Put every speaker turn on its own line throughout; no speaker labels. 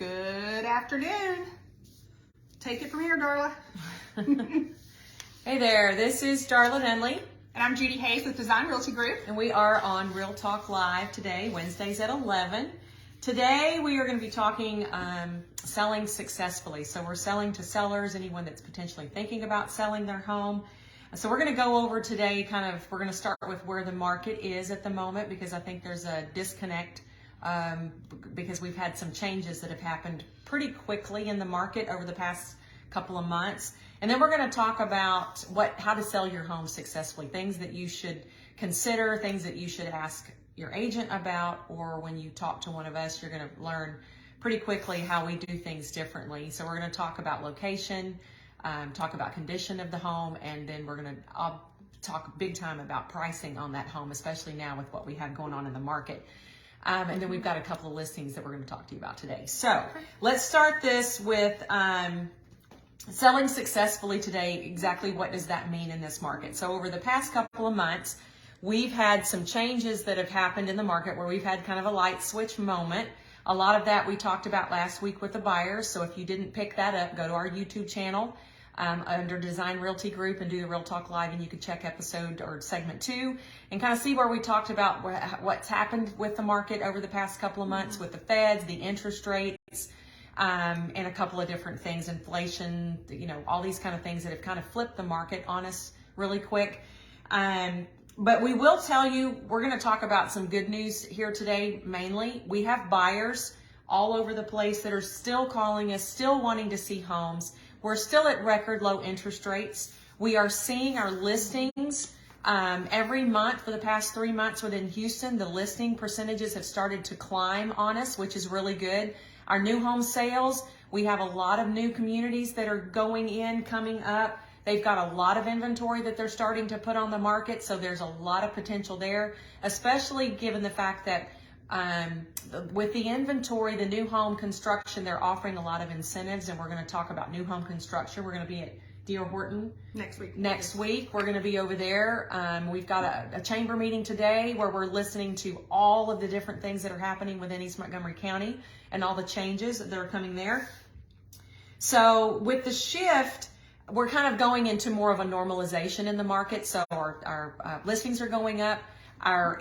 Good afternoon. Take it from here, Darla.
Hey there, this is Darla Henley.
And I'm Judy Hayes with Design Realty Group.
And we are on Real Talk Live today, Wednesdays at 11. Today we are going to be talking selling successfully. So we're selling to sellers, anyone that's potentially thinking about selling their home. So we're going to go over today we're going to start with where the market is at the moment, because I think there's a disconnect because we've had some changes that have happened pretty quickly in the market over the past couple of months. And then we're going to talk about how to sell your home successfully, things that you should consider, things that you should ask your agent about, or when you talk to one of us, you're going to learn pretty quickly how we do things differently. So we're going to talk about location, talk about condition of the home, and then I'll talk big time about pricing on that home, especially now with what we have going on in the market. And then we've got a couple of listings that we're going to talk to you about today. So let's start this with selling successfully today. Exactly what does that mean in this market? So over the past couple of months, we've had some changes that have happened in the market where we've had kind of a light switch moment. A lot of that we talked about last week with the buyers. So if you didn't pick that up, go to our YouTube channel under Design Realty Group and do the Real Talk Live, and you can check episode or segment 2 and kind of see where we talked about what's happened with the market over the past couple of months with the feds, the interest rates, and a couple of different things, inflation, all these kind of things that have kind of flipped the market on us really quick. But we will tell you, we're going to talk about some good news here today. Mainly, we have buyers all over the place that are still calling us, still wanting to see homes. We're still at record low interest rates. We are seeing our listings every month for the past 3 months within Houston. The listing percentages have started to climb on us, which is really good. Our new home sales, we have a lot of new communities that are coming up. They've got a lot of inventory that they're starting to put on the market, so there's a lot of potential there, especially given the fact that with the inventory, the new home construction, they're offering a lot of incentives, and we're going to talk about new home construction. We're going to be at D.R. Horton next week. We're going to be over there. We've got a chamber meeting today where we're listening to all of the different things that are happening within East Montgomery County and all the changes that are coming there. So with the shift, we're kind of going into more of a normalization in the market. So our listings are going up.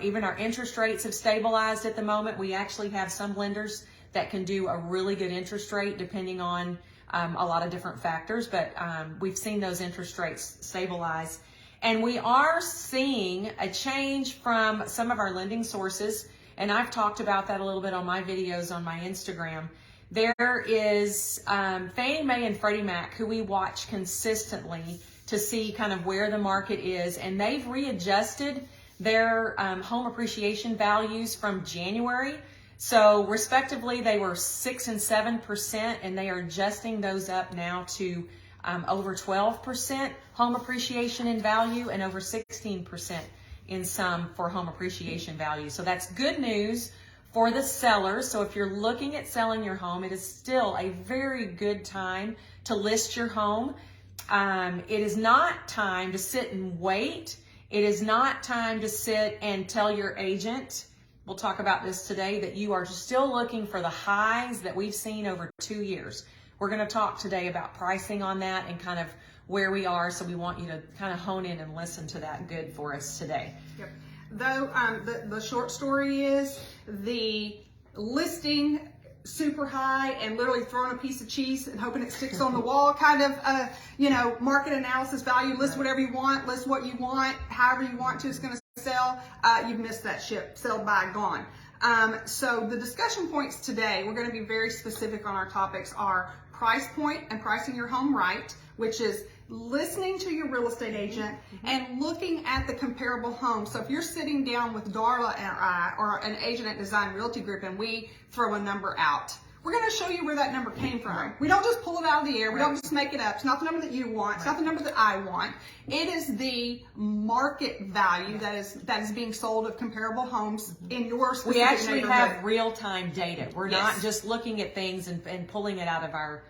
Even our interest rates have stabilized at the moment. We actually have some lenders that can do a really good interest rate depending on a lot of different factors, but we've seen those interest rates stabilize. And we are seeing a change from some of our lending sources, and I've talked about that a little bit on my videos on my Instagram. There is Fannie Mae and Freddie Mac, who we watch consistently to see kind of where the market is, and they've readjusted their home appreciation values from January. So respectively, they were 6% and 7%, and they are adjusting those up now to over 12% home appreciation in value and over 16% in some for home appreciation value. So that's good news for the sellers. So if you're looking at selling your home, it is still a very good time to list your home. It is not time to sit and wait. It is not time to sit and tell your agent, we'll talk about this today, that you are still looking for the highs that we've seen over 2 years. We're going to talk today about pricing on that and kind of where we are. So we want you to kind of hone in and listen to that good for us today.
Yep. Though the short story is the listing super high and literally throwing a piece of cheese and hoping it sticks on the wall kind of, market analysis value, list whatever you want, list what you want, however you want to, it's going to sell. You've missed that ship, sell by, gone. So the discussion points today, we're going to be very specific on our topics, are price point and pricing your home right, which is listening to your real estate agent and looking at the comparable homes. So if you're sitting down with Darla and I, or an agent at Design Realty Group, and we throw a number out, we're going to show you where that number came from. Right. We don't just pull it out of the air. We don't just make it up. It's not the number that you want. It's not the number that I want. It is the market value that is being sold of comparable homes in your specific
We actually
neighborhood.
have real-time data. We're not just looking at things and pulling it out of our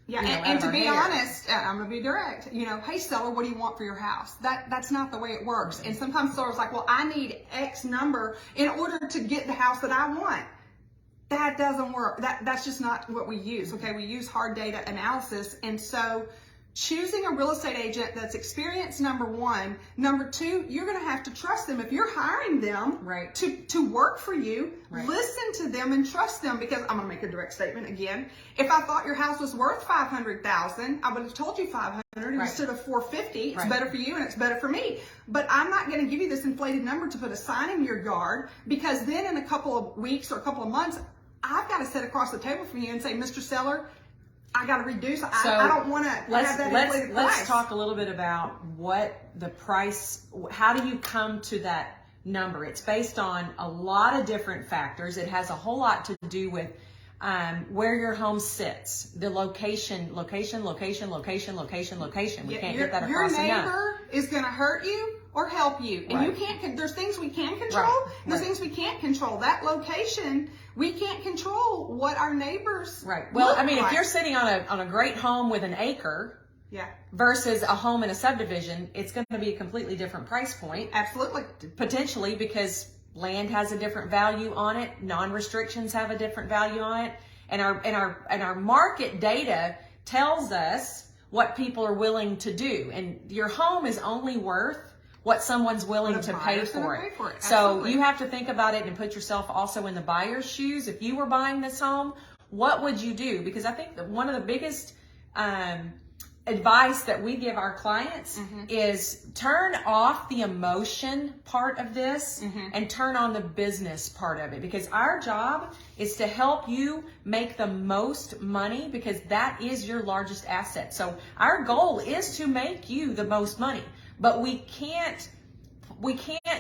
and to be honest, I'm going to be direct. Hey seller, what do you want for your house? That's not the way it works. And sometimes sellers are like, well, I need X number in order to get the house that I want. That doesn't work. That's just not what we use. Okay, we use hard data analysis, and so choosing a real estate agent that's experienced, number one. Number two, you're going to have to trust them. If you're hiring them
Right.
to work for you,
Right.
listen to them and trust them, because I'm going to make a direct statement again. If I thought your house was worth $500,000, I would have told you 500
Right.
instead of 450. It's
Right.
better for you and it's better for me. But I'm not going to give you this inflated number to put a sign in your yard, because then in a couple of weeks or a couple of months, I've got to sit across the table from you and say, Mr. Seller, I got to reduce. I don't want to have that inflated price.
Let's talk a little bit about what the price, how do you come to that number? It's based on a lot of different factors. It has a whole lot to do with where your home sits, the location. We can't get that across enough.
Your neighbor is going to hurt you or help you, and
Right.
you can't. There's things we can control.
Right.
There's
Right.
things we can't control. That location, we can't control what our neighbors.
Right. Well,
look
I mean,
like.
if you're sitting on a great home with an acre
Yeah,
versus a home in a subdivision, it's going to be a completely different price point.
absolutely.
Potentially, because land has a different value on it, non-restrictions have a different value on it, and our market data tells us what people are willing to do, and your home is only worth what someone's willing
What a
to pay
buyer's gonna
for it.
pay for it.
So
Absolutely.
you have to think about it and put yourself also in the buyer's shoes. If you were buying this home, what would you do? Because I think that one of the biggest advice that we give our clients is turn off the emotion part of this and turn on the business part of it, because our job is to help you make the most money, because that is your largest asset. So our goal is to make you the most money, but we can't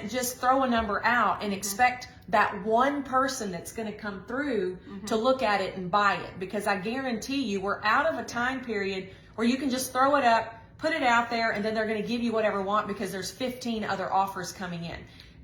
just throw a number out and expect that one person that's going to come through to look at it and buy it, because I guarantee you we're out of a time period where you can just throw it up, put it out there, and then they're going to give you whatever you want because there's 15 other offers coming in.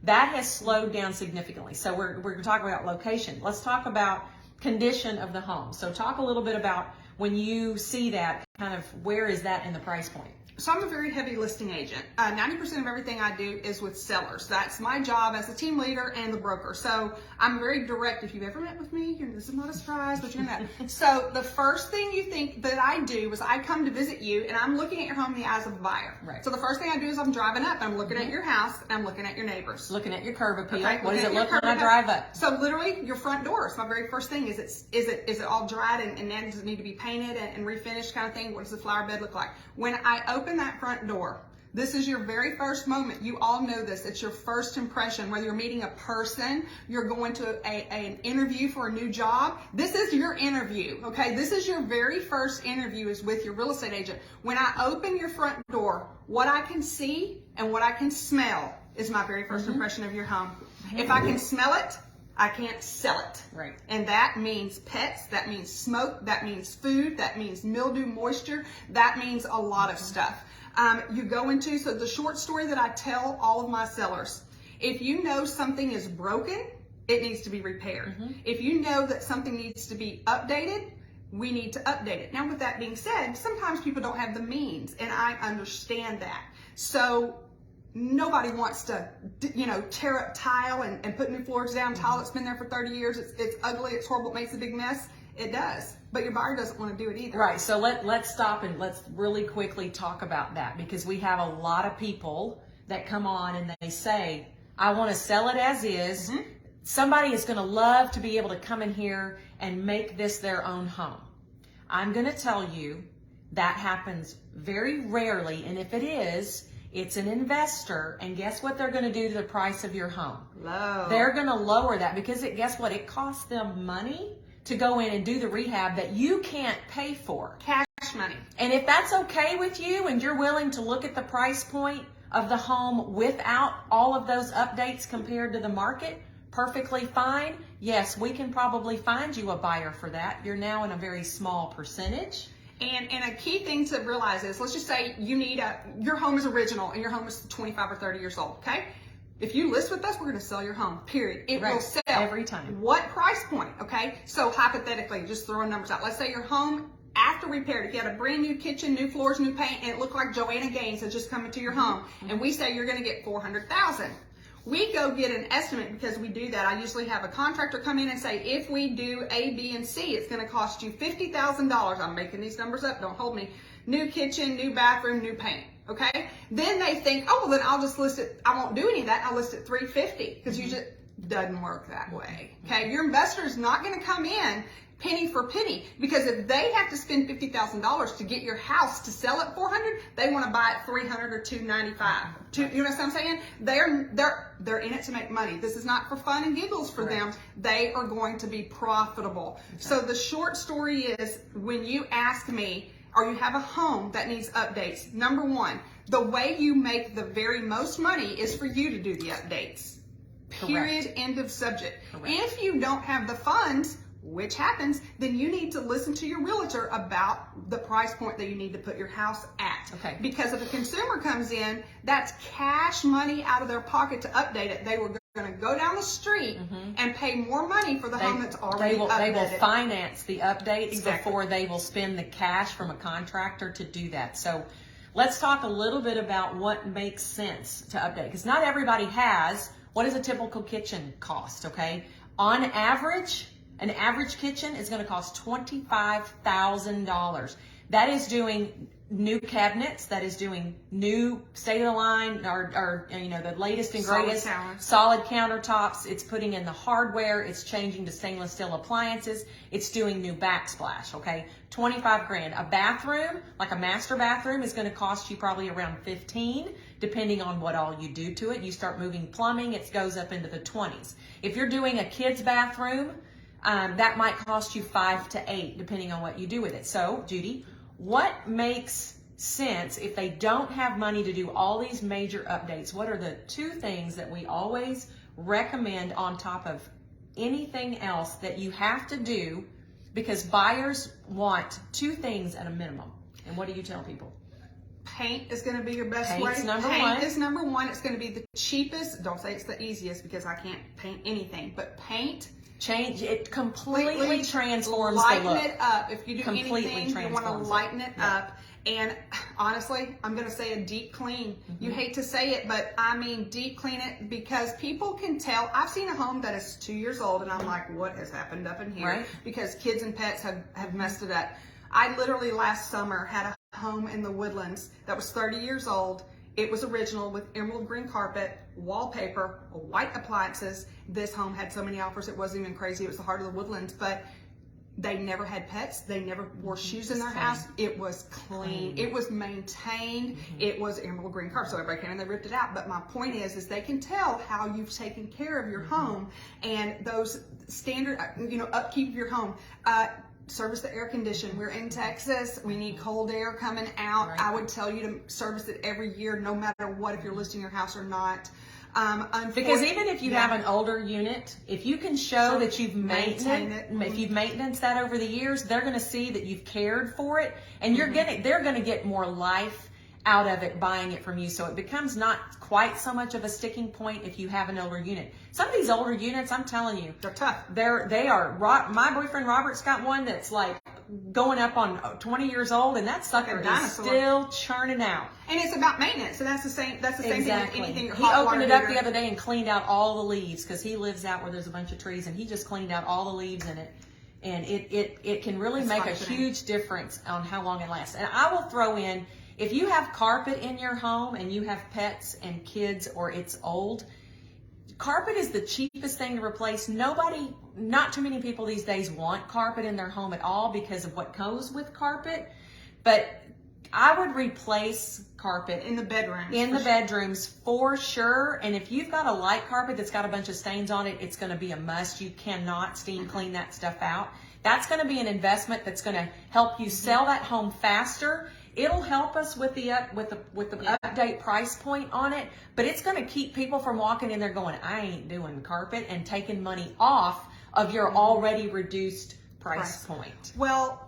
That has slowed down significantly. So we're going to talk about location. Let's talk about condition of the home. So talk a little bit about when you see that, kind of where is that in the price point?
So I'm a very heavy listing agent. 90% of everything I do is with sellers. That's my job as a team leader and the broker. So I'm very direct. If you've ever met with me, this is not a surprise, but you're not. So the first thing you think that I do is I come to visit you, and I'm looking at your home in the eyes of a buyer.
Right.
So the first thing I do is I'm driving up, and I'm looking at your house, and I'm looking at your neighbors.
Looking at your curb appeal.
Okay,
What does it
looking at
look
your
when I
curb
drive up?
So literally your front door. So my very first thing is it all dried and now does it need to be painted and refinished kind of thing? What does the flower bed look like? When I open that front door, this is your very first moment. You all know this. It's your first impression. Whether you're meeting a person, you're going to an interview for a new job. This is your interview, okay? This is your very first interview is with your real estate agent. When I open your front door, what I can see and what I can smell is my very first impression of your home. If I can smell it, I can't sell it.
Right.
And that means pets, that means smoke, that means food, that means mildew, moisture, that means a lot of stuff. You go into, so the short story that I tell all of my sellers, if you know something is broken, it needs to be repaired. If you know that something needs to be updated, we need to update it. Now, with that being said, sometimes people don't have the means, and I understand that. So nobody wants to, tear up tile and put new floors down, tile that's been there for 30 years. It's ugly, it's horrible, it makes a big mess. It does. But your buyer doesn't want to do it either.
Right. So let's stop and let's really quickly talk about that, because we have a lot of people that come on and they say, I want to sell it as is. Somebody is going to love to be able to come in here and make this their own home. I'm going to tell you that happens very rarely. And if it is, it's an investor, and guess what they're going to do to the price of your home?
Low.
They're going to lower that, because guess what? It costs them money to go in and do the rehab that you can't pay for.
Cash money.
And if that's okay with you and you're willing to look at the price point of the home without all of those updates compared to the market, perfectly fine. Yes, we can probably find you a buyer for that. You're now in a very small percentage.
And a key thing to realize is, let's just say your home is original and your home is 25 or 30 years old, okay? If you list with us, we're going to sell your home, period. It will sell.
Every time.
What price point, okay? So hypothetically, just throwing numbers out. Let's say your home, after repaired, if you had a brand new kitchen, new floors, new paint, and it looked like Joanna Gaines had just come into your home, and we say you're going to get $400,000. We go get an estimate because we do that. I usually have a contractor come in and say, if we do A, B, and C, it's going to cost you $50,000. I'm making these numbers up. Don't hold me. New kitchen, new bathroom, new paint. Okay. Then they think, oh, well, then I'll just list it. I won't do any of that. I'll list it $350 because you just doesn't work that way. Okay. Your investor is not going to come in penny for penny, because if they have to spend $50,000 to get your house to sell at $400, they want to buy it $300 or $295. You know what I'm saying? They're in it to make money. This is not for fun and giggles for them. They are going to be profitable. Okay. So the short story is, when you ask me, or you have a home that needs updates, number one, the way you make the very most money is for you to do the updates. Period. Correct. End of subject. Correct. If you don't have the funds, which happens, then you need to listen to your realtor about the price point that you need to put your house at. Okay. Because if a consumer comes in, that's cash money out of their pocket to update it. They were going to go down the street and pay more money for the home that's already updated. They will finance the updates before they will spend the cash from a contractor to do that. So let's talk a little bit about what makes sense to update, because not everybody has. What is a typical kitchen cost? Okay, on average, an average kitchen is going to cost $25,000. That is doing new cabinets, that is doing new state of the line, or you know, the latest and greatest solid countertops. It's putting in the hardware, it's changing to stainless steel appliances, it's doing new backsplash. Okay, 25 grand. A bathroom, like a master bathroom, is going to cost you probably around 15, depending on what all you do to it. You start moving plumbing, it goes up into the 20s. If you're doing a kid's bathroom, that might cost you 5 to 8, depending on what you do with it. So, Judy, what makes sense if they don't have money to do all these major updates? What are the 2 things that we always recommend on top of anything else that you have to do? Because buyers want 2 things at a minimum. And what do you tell people? Paint is going to be your best way. Paint is number one. It's going to be the cheapest. Don't say it's the easiest, because I can't paint anything. But paint. Change it, completely transforms the look. Lighten it up. If you do anything, you want to lighten it up. And honestly, I'm going to say a deep clean. You hate to say it, but I mean deep clean it, because people can tell. I've seen a home that is 2 years old, and I'm like, what has happened up in here? Right. Because kids and pets have messed it up. I literally last summer had a home in the Woodlands that was 30 years old. It was original with emerald green carpet, wallpaper, white appliances. This home had so many offers, it wasn't even crazy. It was the heart of the Woodlands, but they never had pets. They never wore shoes in their house. It was clean. It was maintained. It was emerald green carpet. So everybody came and they ripped it out. But my point is they can tell how you've taken care of your home, and those standard, upkeep of your home. Service the air condition. We're in Texas. We need cold air coming out. Right. I would tell you to service it every year, no matter what, if you're listing your house or not. Because even if you have an older unit, if you can show that you've maintained it, if you've maintained that over the years, they're going to see that you've cared for it, and they're going to get more life out of it buying it from you. So it becomes not quite so much of a sticking point if you have an older unit. Some of these older units, I'm telling you, they're tough. They are. My boyfriend Robert's got one that's like going up on 20 years old, and that sucker is still churning out. And it's about maintenance. So that's the same. That's the same thing with anything. He opened it up the other day and cleaned out all the leaves, because he lives out where there's a bunch of trees, and he just cleaned out all the leaves in it. And it can really make a huge difference on how long it lasts. And I will throw in, if you have carpet in your home and you have pets and kids, or it's old, carpet is the cheapest thing to replace. Not too many people these days want carpet in their home at all because of what goes with carpet. But I would replace carpet in the bedrooms for sure. And if you've got a light carpet that's got a bunch of stains on it, it's going to be a must. You cannot steam clean that stuff out. That's going to be an investment that's going to help you sell that home faster. It'll help us with the update price point on it, but it's going to keep people from walking in there going, I ain't doing carpet, and taking money off of your already reduced price point. Well,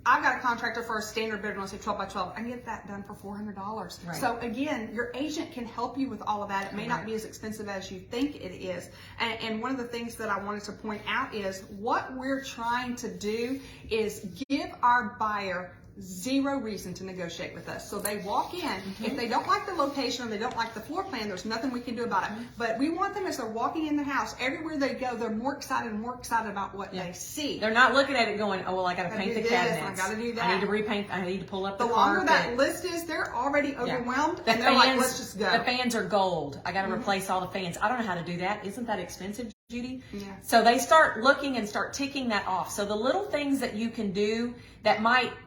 I've got a contractor for a standard bedroom, let's say 12 by 12. I can get that done for $400. Right. So again, your agent can help you with all of that. It may not be as expensive as you think it is. And one of the things that I wanted to point out is what we're trying to do is give our buyer zero reason to negotiate with us. So they walk in. If they don't like the location or they don't like the floor plan, there's nothing we can do about it. But we want them, as they're walking in the house, everywhere they go, they're more excited and more excited about what they see.
They're not looking at it going, oh, well, I got to paint the cabinets.
I got to do that.
I need to repaint. I need to pull up the
The longer
carpet.
that list is, they're already overwhelmed,
The
and they're like,
fans-
let's just go.
The fans are gold. I got to replace all the fans. I don't know how to do that. Isn't that expensive, Judy?
Yeah.
So they start looking and start ticking that off. So the little things that you can do that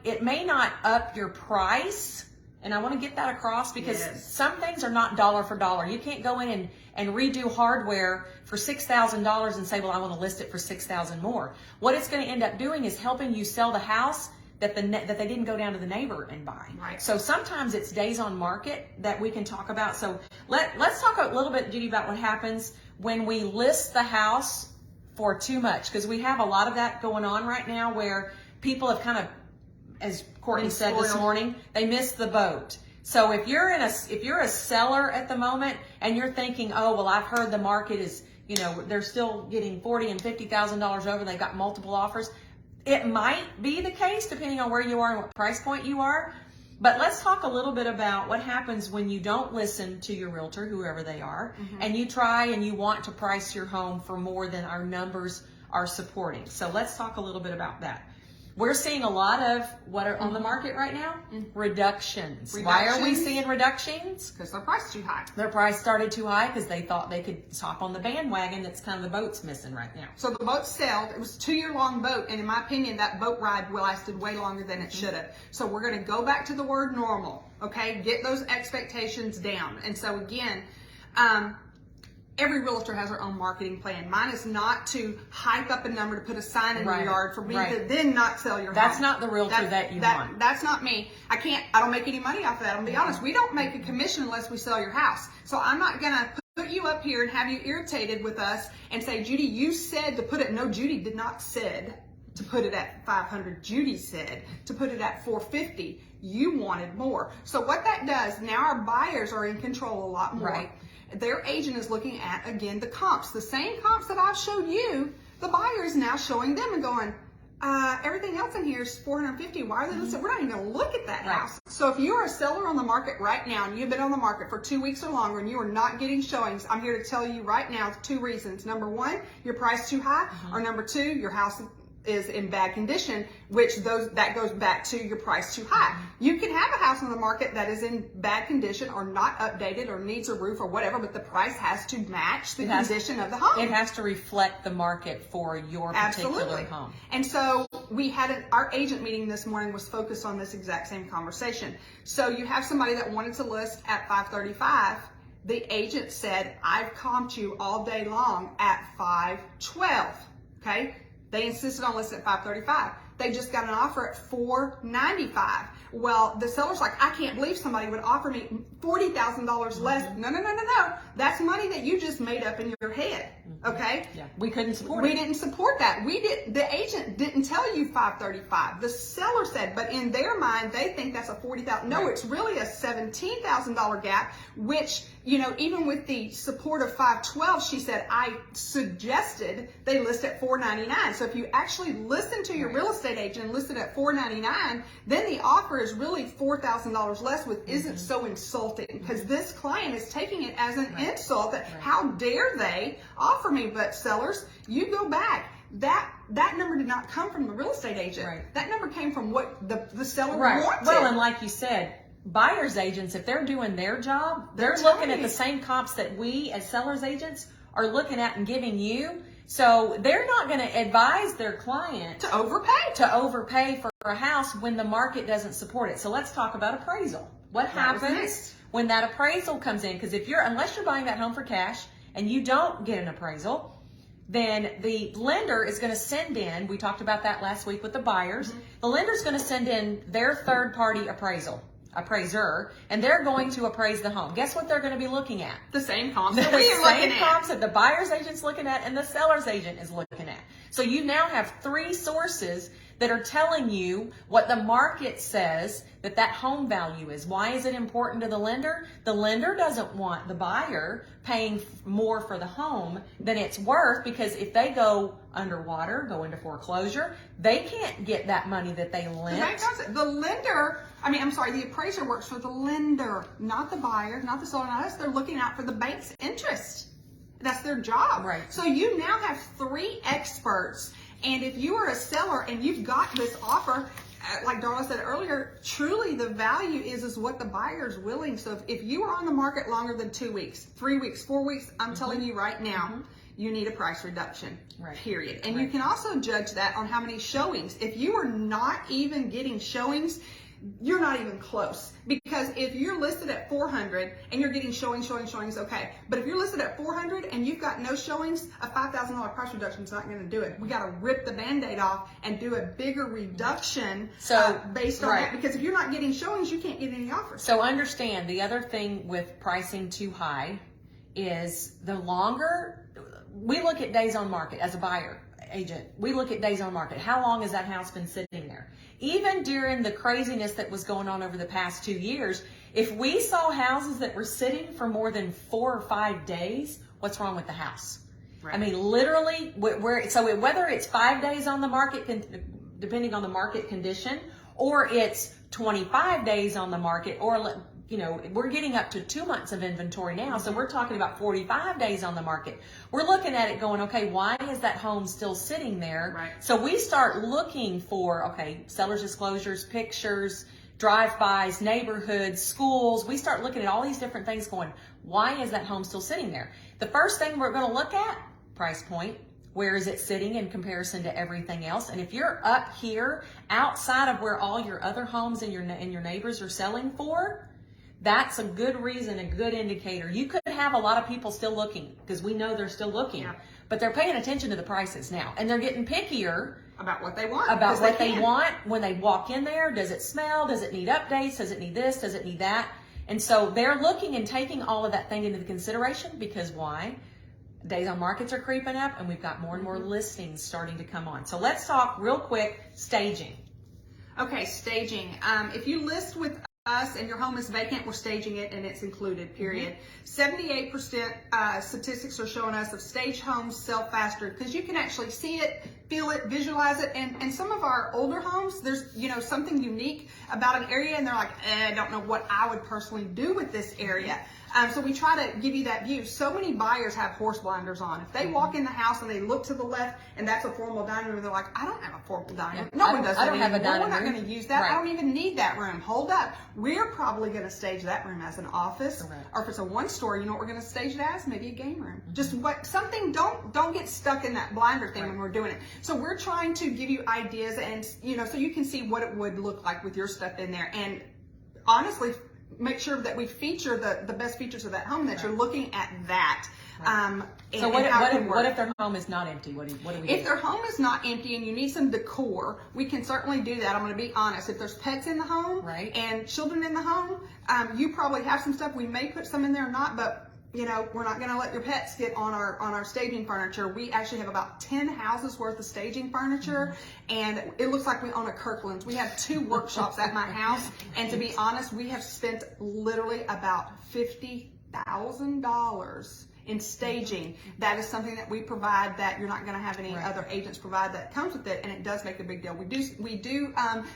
it may not up your price. And I want to get that across because some things are not dollar for dollar. You can't go in and redo hardware for $6,000 and say, well, I want to list it for $6,000 more. What it's going to end up doing is helping you sell the house that they didn't go down to the neighbor and buy.
Right.
So sometimes it's days on market that we can talk about. So let's talk a little bit, Judy, about what happens when we list the house for too much, because we have a lot of that going on right now where people have kind of, as Courtney said this morning, they missed the boat. So if you're a seller at the moment and you're thinking, oh, well, I've heard the market is, they're still getting $40,000 and $50,000 over, they've got multiple offers. It might be the case depending on where you are and what price point you are. But let's talk a little bit about what happens when you don't listen to your realtor, whoever they are, and you try and you want to price your home for more than our numbers are supporting. So let's talk a little bit about that. We're seeing a lot of what are on the market right now? Reductions. Why are we seeing reductions?
Because their price is too high.
Their price started too high because they thought they could hop on the bandwagon. That's kind of the boat's missing right now.
So the boat sailed. It was a 2-year-long boat, and in my opinion, that boat ride lasted way longer than it should have. So we're going to go back to the word normal, okay? Get those expectations down. And so again, every realtor has their own marketing plan. Mine is not to hype up a number to put a sign in your yard for me to then not sell your home.
That's not the realtor that you want.
That's not me. I don't make any money off of that. I'm gonna be honest. We don't make a commission unless we sell your house. So I'm not gonna put you up here and have you irritated with us and say, Judy, you said to put it. No, Judy did not said to put it at 500. Judy said to put it at 450. You wanted more. So what that does, now our buyers are in control a lot more.
Right.
Their agent is looking at, again, the comps. The same comps that I've showed you, the buyer is now showing them and going, everything else in here is 450. Why are they listed? We're not even going to look at that house. So if you are a seller on the market right now and you've been on the market for 2 weeks or longer and you are not getting showings, I'm here to tell you right now 2 reasons. Number 1, your price too high, or number 2, your house is in bad condition, that goes back to your price too high. You can have a house on the market that is in bad condition or not updated or needs a roof or whatever, but the price has to match the condition of the home.
It has to reflect the market for your particular home.
And so we had our agent meeting this morning was focused on this exact same conversation. So you have somebody that wanted to list at 535. The agent said, I've comped you all day long at 512. Okay? They insisted on listing at 535. They just got an offer at 495. Well, the seller's like, I can't believe somebody would offer me $40,000 less. No. That's money that you just made up in your head. Okay?
Yeah. We couldn't support it.
We didn't support that. The agent didn't tell you 535. The seller said, but in their mind, they think that's a $40,000. No, it's really a $17,000 gap, which, even with the support of 512, she said, I suggested they list at 499. So if you actually listen to your real estate agent and list it at 499, then the offer is really $4,000 less, which isn't so insulting, because this client is taking it as an insult that how dare they offer me. But sellers, you go back. That number did not come from the real estate agent. That number came from what the seller wanted.
Well, and like you said, buyer's agents, if they're doing their job, they're looking at the same comps that we as sellers agents are looking at and giving you. So they're not going to advise their client
to overpay
for a house when the market doesn't support it. So let's talk about appraisal. What happens when that appraisal comes in? Because unless you're buying that home for cash and you don't get an appraisal, then the lender is going to send in, we talked about that last week with the buyers, the lender's going to send in their third-party appraiser, and they're going to appraise the home. Guess what they're going to be looking at?
The same comps that we are looking at. The same
comps that the buyer's agent's looking at and the seller's agent is looking at. So you now have 3 sources that are telling you what the market says that home value is. Why is it important to the lender? The lender doesn't want the buyer paying more for the home than it's worth, because if they go underwater, go into foreclosure, they can't get that money that they lent.
The lender, the appraiser works for the lender, not the buyer, not the seller, not us. They're looking out for the bank's interest. That's their job.
Right.
So you now have 3 experts. And if you are a seller and you've got this offer, like Darla said earlier, truly the value is what the buyer's willing. So if you are on the market longer than 2 weeks, 3 weeks, 4 weeks, I'm telling you right now, you need a price reduction, period. And you can also judge that on how many showings. If you are not even getting showings, you're not even close. Because if you're listed at 400 and you're getting showings, okay. But if you're listed at 400 and you've got no showings, a $5,000 price reduction is not going to do it. We got to rip the Band-Aid off and do a bigger reduction based on that. Because if you're not getting showings, you can't get any offers.
So understand, the other thing with pricing too high is the longer we look at days on market as a buyer agent, we look at days on market. How long has that house been sitting there? Even during the craziness that was going on over the past 2 years, if we saw houses that were sitting for more than 4 or 5 days, what's wrong with the house? Right. I mean, literally, so whether it's 5 days on the market, depending on the market condition, or it's 25 days on the market, or we're getting up to 2 months of inventory now. So we're talking about 45 days on the market. We're looking at it going, okay, why is that home still sitting there?
Right.
So we start looking for, seller's disclosures, pictures, drive-bys, neighborhoods, schools. We start looking at all these different things going, why is that home still sitting there? The first thing we're going to look at, price point. Where is it sitting in comparison to everything else? And if you're up here outside of where all your other homes and your neighbors are selling for, that's a good reason, a good indicator. You could have a lot of people still looking, because we know they're still looking, but they're paying attention to the prices now, and they're getting pickier
about what they want.
About what they want when they walk in there. Does it smell? Does it need updates? Does it need this? Does it need that? And so they're looking and taking all of that thing into consideration, because why? Days on markets are creeping up, and we've got more and more listings starting to come on. So let's talk real quick, staging.
Okay, staging. If you list with us and your home is vacant, we're staging it and it's included, period. 78% statistics are showing us of staged homes sell faster, because you can actually see it, feel it, visualize it. And some of our older homes, there's something unique about an area, and they're like, I don't know what I would personally do with this area. So we try to give you that view. So many buyers have horse blinders on. If they walk in the house and they look to the left and that's a formal dining room, they're like, I don't have a formal dining room. No one does that.
I don't have a dining room.
We're not going to use that. Right. I don't even need that room. Hold up. We're probably going to stage that room as an office. Correct. Or if it's a one-story, you know what we're going to stage it as? Maybe a game room. Just something. Don't get stuck in that blinder thing when we're doing it. So we're trying to give you ideas, and so you can see what it would look like with your stuff in there. And honestly, make sure that we feature the best features of that home, that you're looking at that.
So what if their home is not empty? What do we do?
If their home is not empty and you need some decor, we can certainly do that. I'm going to be honest. If there's pets in the home and children in the home, you probably have some stuff. We may put some in there or not, but we're not going to let your pets get on our staging furniture. We actually have about 10 houses worth of staging furniture, and it looks like we own a Kirkland's. We have 2 workshops at my house, and to be honest, we have spent literally about $50,000 in staging. That is something that we provide that you're not going to have any other agents provide, that comes with it, and it does make a big deal. We do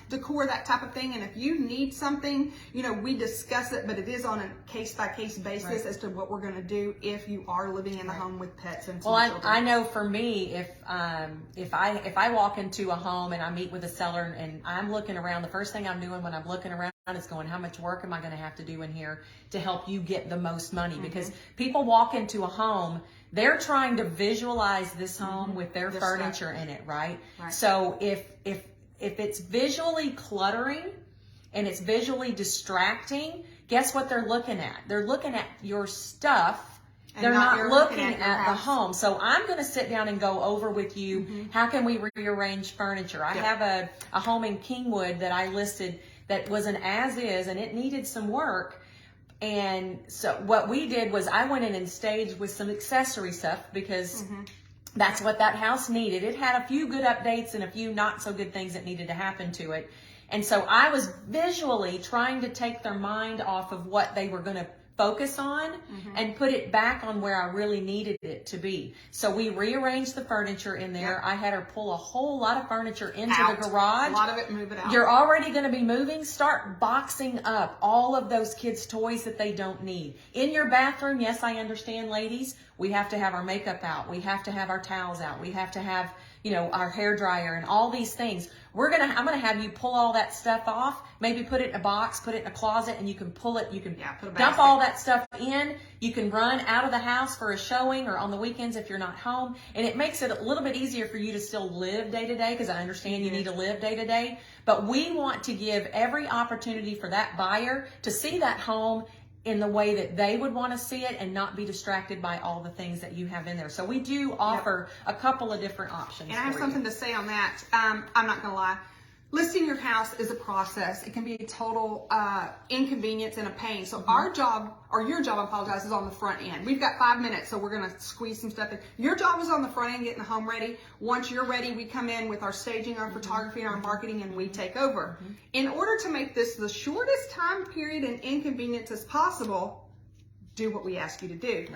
decor, that type of thing, and if you need something, we discuss it, but it is on a case-by-case basis as to what we're going to do if you are living in the home with pets and children.
I know for me, if I walk into a home and I meet with a seller and I'm looking around, the first thing I'm doing when I'm looking around is going, how much work am I going to have to do in here to help you get the most money? Because people walk into a home, they're trying to visualize this home with their furniture in it, right? So if it's visually cluttering and it's visually distracting, guess what they're looking at? They're looking at your stuff. They're not looking at the home. So I'm going to sit down and go over with you, how can we rearrange furniture? I have a home in Kingwood that I listed that was an as-is, and it needed some work. And so what we did was I went in and staged with some accessory stuff, because That's what that house needed. It had a few good updates and a few not so good things that needed to happen to it. And so I was visually trying to take their mind off of what they were going to focus on and put it back on where I really needed it to be. So we rearranged the furniture in there. I had her pull a whole lot of furniture into the garage.
A lot of it, move it out.
You're already going to be moving. Start boxing up all of those kids' toys that they don't need. In your bathroom, yes, I understand, ladies, we have to have our makeup out. We have to have our towels out. We have to have, you know, our hair dryer and all these things. I'm gonna have you pull all that stuff off, maybe put it in a box, put it in a closet, and you can pull it, you can dump all that stuff in. You can run out of the house for a showing or on the weekends if you're not home. And it makes it a little bit easier for you to still live day to day, because I understand you need to live day to day. But we want to give every opportunity for that buyer to see that home in the way that they would want to see it and not be distracted by all the things that you have in there. So we do offer a couple of different options.
And I have something to say on that. I'm not going to lie. Listing your house is a process. It can be a total inconvenience and a pain. So our job, or your job, I apologize, is on the front end. We've got 5 minutes, so we're going to squeeze some stuff in. Your job is on the front end, getting the home ready. Once you're ready, we come in with our staging, our photography, and our marketing, and we take over. In order to make this the shortest time period and inconvenience as possible, do what we ask you to do.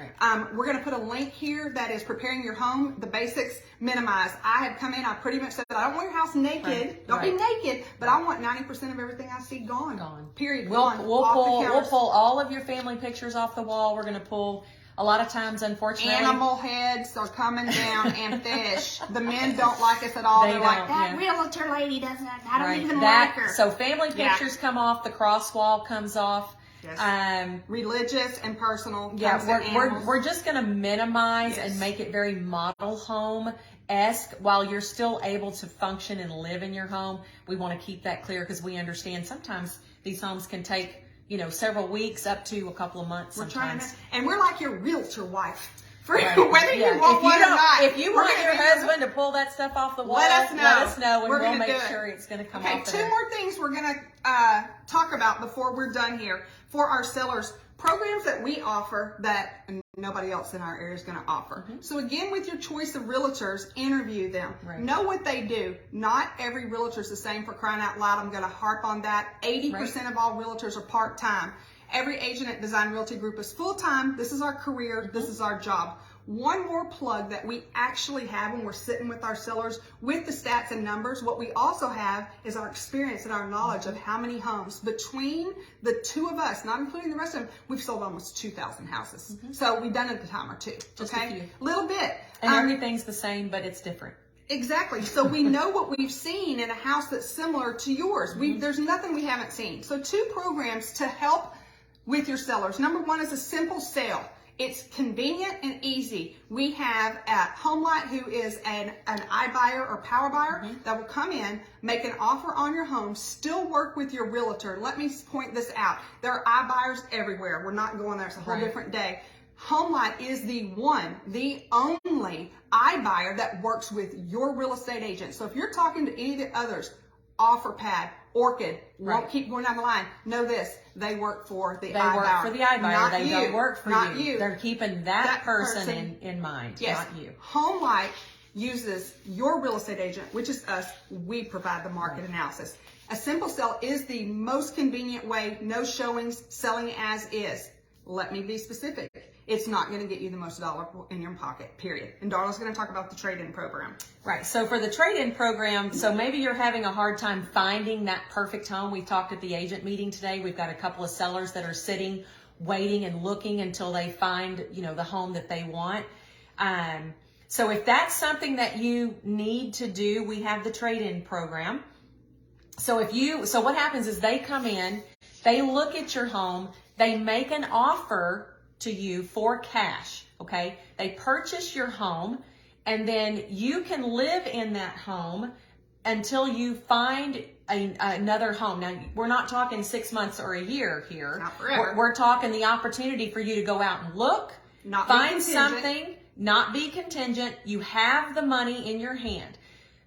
We're going to put a link here that is preparing your home, the basics, minimize. I had come in, I pretty much said, I don't want your house naked. Don't be naked, but I want 90% of everything I see gone. Period.
We'll pull all of your family pictures off the wall. We're going to pull, a lot of times, unfortunately,
animal heads are coming down and fish. The men don't like us at all. They're like, that realtor lady doesn't, I don't even like her.
So family pictures come off, the cross wall comes off.
Religious and personal.
We're just going to minimize and make it very model home-esque while you're still able to function and live in your home. We want to keep that clear because we understand sometimes these homes can take, you know, several weeks up to a couple of months sometimes.
And we're like your realtor wife. Whether you want one or not.
If you want your husband to pull that stuff off the wall, let us know, and we'll make sure it's going to come off.
Two more things we're going to talk about before we're done here. For our sellers, programs that we offer that nobody else in our area is going to offer. So again, with your choice of realtors, interview them. Know what they do. Not every realtor is the same, for crying out loud. I'm going to harp on that. 80% of all realtors are part-time. Every agent at Design Realty Group is full-time. This is our career. This is our job. One more plug that we actually have when we're sitting with our sellers with the stats and numbers. What we also have is our experience and our knowledge of how many homes. Between the two of us, not including the rest of them, we've sold almost 2,000 houses. So we've done it a time or two.
Just a few.
Little bit.
And everything's the same, but it's different.
Exactly. So we know what we've seen in a house that's similar to yours. There's nothing we haven't seen. So 2 programs to help with your sellers. Number 1 is a simple sale. It's convenient and easy. We have HomeLight, who is an iBuyer or power buyer that will come in, make an offer on your home, still work with your realtor. Let me point this out. There are iBuyers everywhere. We're not going there. It's a whole different day. HomeLight is the only iBuyer that works with your real estate agent. So if you're talking to any of the others, OfferPad, Orchid, won't keep going down the line. Know this, they work for the iBuyer.
They work for the iBuyer. They don't work for
you.
They're keeping that person in mind, not you.
HomeLight uses your real estate agent, which is us. We provide the market analysis. A simple sell is the most convenient way, no showings, selling as is. Let me be specific. It's not going to get you the most dollar in your pocket, period. And Darla's going to talk about the trade-in program.
Right. So for the trade-in program, so maybe you're having a hard time finding that perfect home. We talked at the agent meeting today. We've got a couple of sellers that are sitting, waiting and looking until they find, you know, the home that they want. So if that's something that you need to do, we have the trade-in program. So what happens is they come in, they look at your home, they make an offer to you for cash, okay? They purchase your home, and then you can live in that home until you find another home. Now, we're not talking 6 months or a year here.
Not forever.
We're talking the opportunity for you to go out and look, find something, not be contingent. You have the money in your hand.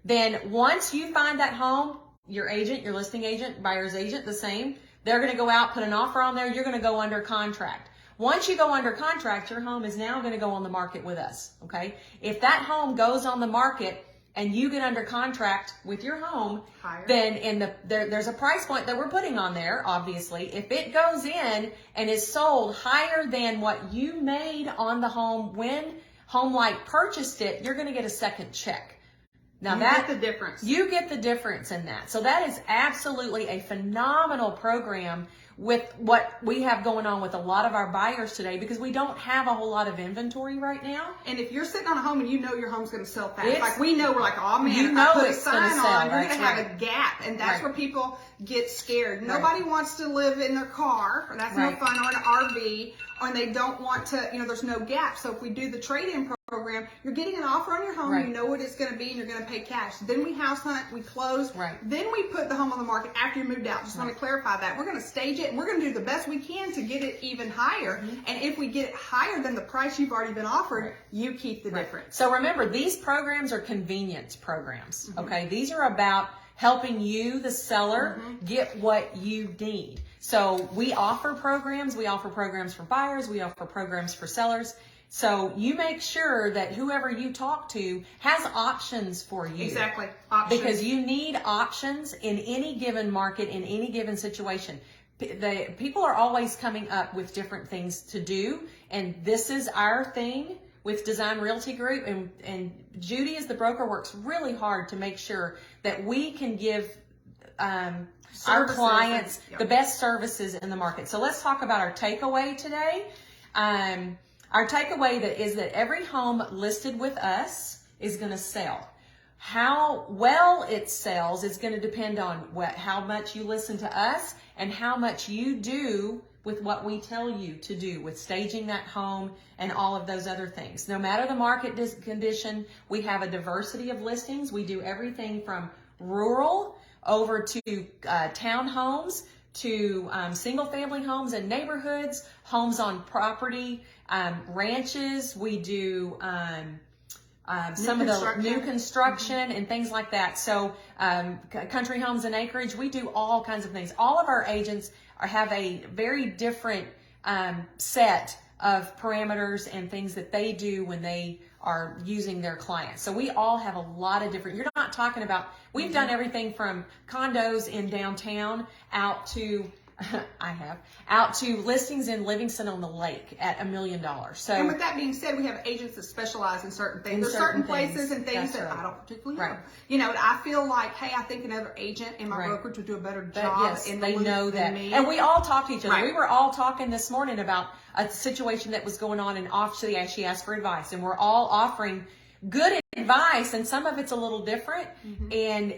Then once you find that home, your agent, your listing agent, buyer's agent, the same, they're going to go out, put an offer on there. You're going to go under contract. Once you go under contract, your home is now going to go on the market with us, okay? If that home goes on the market and you get under contract with your home,
Higher.
then there's a price point that we're putting on there, obviously. If it goes in and is sold higher than what you made on the home when HomeLight purchased it, you're going to get a second check. Now
you
get
the difference.
You get the difference in that. So that is absolutely a phenomenal program with what we have going on with a lot of our buyers today, because we don't have a whole lot of inventory right now.
And if you're sitting on a home and you know your home's going to sell fast, like we know, we're like, oh man,
you
if
know
I put a
it's
sign
gonna sell,
on, you're going
that's
to have
right.
a gap, and that's
Right.
where people get scared.
Right.
Nobody wants to live in their car, or that's
Right.
no fun, or an RV, or they don't want to, there's no gap. So if we do the trade-in program, you're getting an offer on your home,
Right.
you know what it's going to be, and you're going to pay cash. Then we house hunt, we close,
Right.
then we put the home on the market after you moved out. Just want to clarify that. We're going to stage it, and we're going to do the best we can to get it even higher. And if we get it higher than the price you've already been offered,
Right.
you keep the difference.
So remember, these programs are convenience programs, okay? These are about helping you, the seller, get what you need. So we offer programs. We offer programs for buyers. We offer programs for sellers. So you make sure that whoever you talk to has options for you.
Exactly. Options.
Because you need options in any given market, in any given situation. The people are always coming up with different things to do, and this is our thing with Design Realty Group, and Judy as the broker works really hard to make sure that we can give our
Services
clients
and-
the best services in the market. So let's talk about our takeaway today. Our takeaway is that every home listed with us is going to sell. How well it sells is going to depend on how much you listen to us and how much you do with what we tell you to do with staging that home and all of those other things. No matter the market condition, we have a diversity of listings. We do everything from rural over to townhomes, to single family homes and neighborhoods, homes on property, ranches. We do some of the new construction and things like that. So country homes and acreage, we do all kinds of things. All of our agents have a very different set of parameters and things that they do when they are using their clients. So we all have a lot of different, you're not talking about, we've done everything from condos in downtown out to, out to listings in Livingston on the Lake at $1 million. So,
and with that being said, we have agents that specialize in certain things. There's certain places and things
That's
that
right.
I don't particularly
Right.
know. You know, I feel like, hey, I think another agent in my
Right.
brokerage would do a better
But
job
yes,
in the
they
loop
know
than
that.
me.
And we all talk to each other.
Right.
We were all talking this morning about a situation that was going on, and she asked for advice, and we're all offering good advice, and some of it's a little different.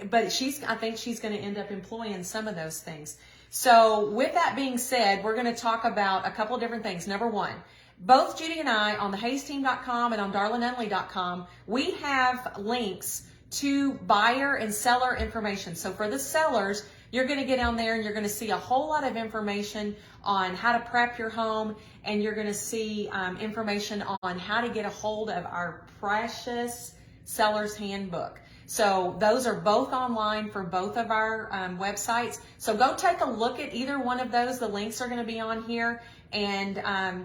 But I think she's going to end up employing some of those things. So with that being said, we're going to talk about a couple of different things. Number one, both Judy and I on thehayesteam.com and on darlinunley.com, we have links to buyer and seller information. So for the sellers, you're going to get on there and you're going to see a whole lot of information on how to prep your home, and you're going to see information on how to get a hold of our precious seller's handbook. So those are both online for both of our websites. So go take a look at either one of those. The links are going to be on here, and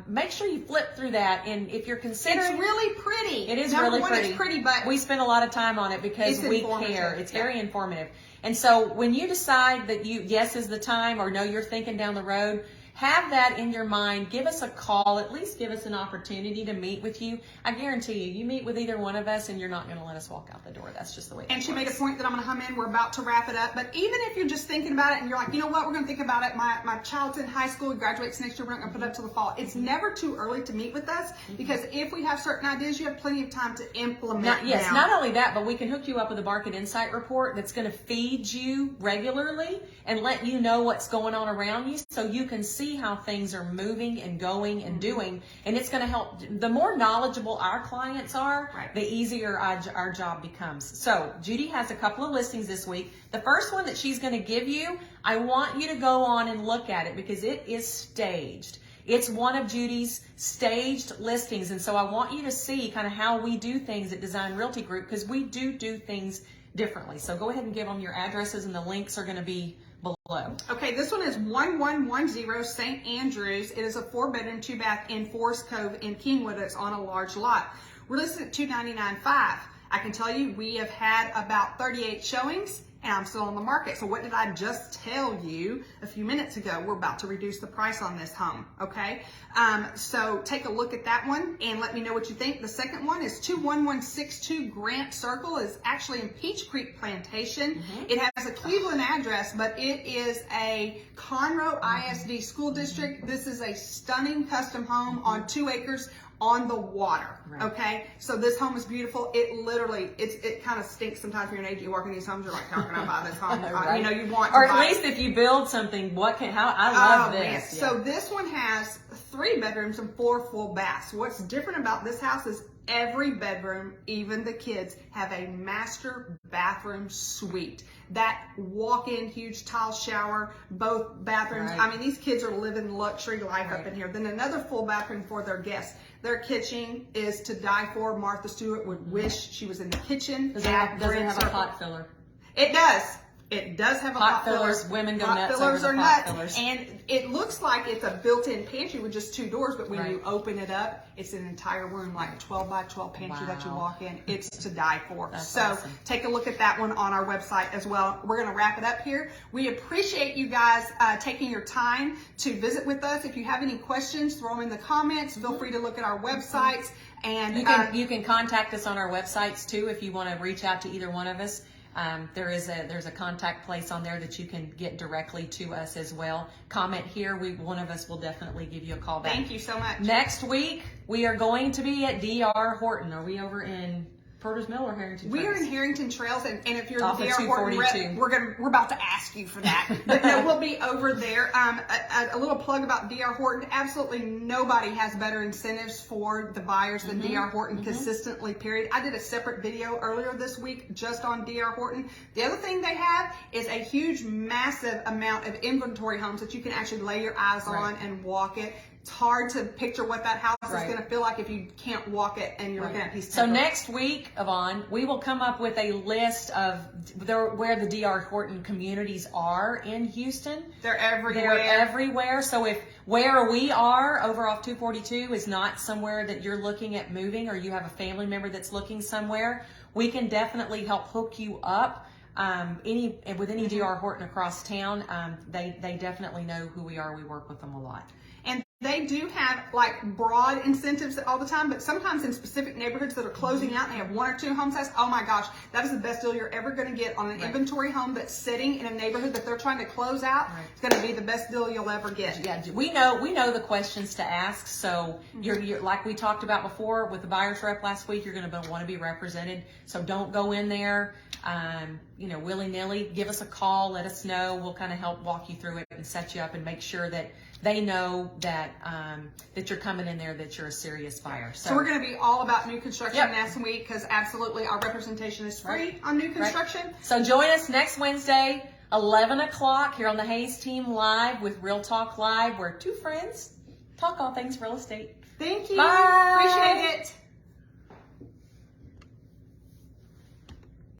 make sure you flip through that. And if you're considering,
it's really pretty.
it is
Number
really
one,
pretty.
It's pretty, but
we spend a lot of time on it because
It's
we
informative.
care. It's
Yeah.
very informative. And so when you decide that yes is the time, or no, you're thinking down the road, have that in your mind. Give us a call. At least give us an opportunity to meet with you. I guarantee you meet with either one of us and you're not going to let us walk out the door. That's just the way it
And she
works.
made a point that I'm going to come in. We're about to wrap it up. But even if you're just thinking about it and you're like, you know what, we're going to think about it. My child's in high school, he graduates next year. We're not going to put it up till the fall. It's never too early to meet with us, because if we have certain ideas, you have plenty of time to implement them.
Not only that, but we can hook you up with a market insight report that's going to feed you regularly and let you know what's going on around you, so you can see how things are moving and going and doing. And it's going to help. The more knowledgeable our clients are,
Right.
the easier our job becomes. So Judy has a couple of listings this week. The first one that she's going to give you, I want you to go on and look at it because it is staged. It's one of Judy's staged listings. And so I want you to see kind of how we do things at Design Realty Group, because we do things differently. So go ahead and give them your addresses, and the links are going to be below.
Okay, this one is 1110 St. Andrews. It is a 4-bedroom, 2-bath in Forest Cove in Kingwood. It's on a large lot. We're listed at $299,500. I can tell you we have had about 38 showings, and I'm still on the market. So what did I just tell you a few minutes ago? We're about to reduce the price on this home, okay? So take a look at that one and let me know what you think. The second one is 21162 Grant Circle. It's actually in Peach Creek Plantation. It has a Cleveland address, but it is a Conroe ISD school district. This is a stunning custom home on 2 acres on the water, okay? So this home is beautiful. It literally, it kind of stinks sometimes when you're an age, you walk in these homes, you're like, how can I buy this home? You know, you want to
Or at
buy
least if you build something, I love this.
Man.
Yeah.
So this one has 3 bedrooms and 4 full baths. What's different about this house is every bedroom, even the kids, have a master bathroom suite. That walk-in huge tile shower, both bathrooms. I mean, these kids are living luxury life up in here. Then another full bathroom for their guests. Their kitchen is to die for. Martha Stewart would wish she was in the kitchen.
Does it have a pot filler?
It does. It does have a pot
fillers.
filler.
Women go
pot
nuts
fillers
over the
are
pot
nuts.
fillers.
And it looks like it's a built-in pantry with just 2 doors, but when you open it up, it's an entire room, like a 12 by 12 pantry that you walk in. It's to die for.
That's
so
awesome.
Take a look at that one on our website as well. We're going to wrap it up here. We appreciate you guys taking your time to visit with us. If you have any questions, throw them in the comments. Feel free to look at our websites. And
you can contact us on our websites too if you want to reach out to either one of us. There's a contact place on there that you can get directly to us as well. Comment here. One of us will definitely give you a call back.
Thank you so much.
Next week, we are going to be at DR Horton. Are we over in Porter's Mill or Harrington Trails?
We are in Harrington Trails, and if you're
Off
the
of
DR Horton rep,
242.
we're about to ask you for that. But no, we'll be over there. A little plug about DR Horton. Absolutely nobody has better incentives for the buyers than DR Horton consistently, period. I did a separate video earlier this week just on DR Horton. The other thing they have is a huge, massive amount of inventory homes that you can actually lay your eyes on and walk it. It's hard to picture what that house is going to feel like if you can't walk it and you're looking at a piece of paper.
So next week, Yvonne, we will come up with a list of where the DR Horton communities are in Houston.
They're everywhere.
They're everywhere. So if where we are over off 242 is not somewhere that you're looking at moving, or you have a family member that's looking somewhere, we can definitely help hook you up. With any DR Horton across town, they definitely know who we are. We work with them a lot.
And they do have like broad incentives all the time, but sometimes in specific neighborhoods that are closing out and they have 1 or 2 home sites, oh my gosh, that is the best deal you're ever going to get on an inventory home that's sitting in a neighborhood that they're trying to close out. It's going to be the best deal you'll ever get.
Yeah, we know the questions to ask. So you're like we talked about before with the buyer's rep last week, you're going to want to be represented. So don't go in there, willy-nilly. Give us a call. Let us know. We'll kind of help walk you through it and set you up and make sure that they know that that you're coming in there, that you're a serious buyer.
So we're going to be all about new construction next week, because absolutely our representation is free on new construction.
So join us next Wednesday, 11 o'clock here on the Hayes Team Live with Real Talk Live, where 2 friends talk all things real estate.
Thank you.
Bye.
Appreciate it.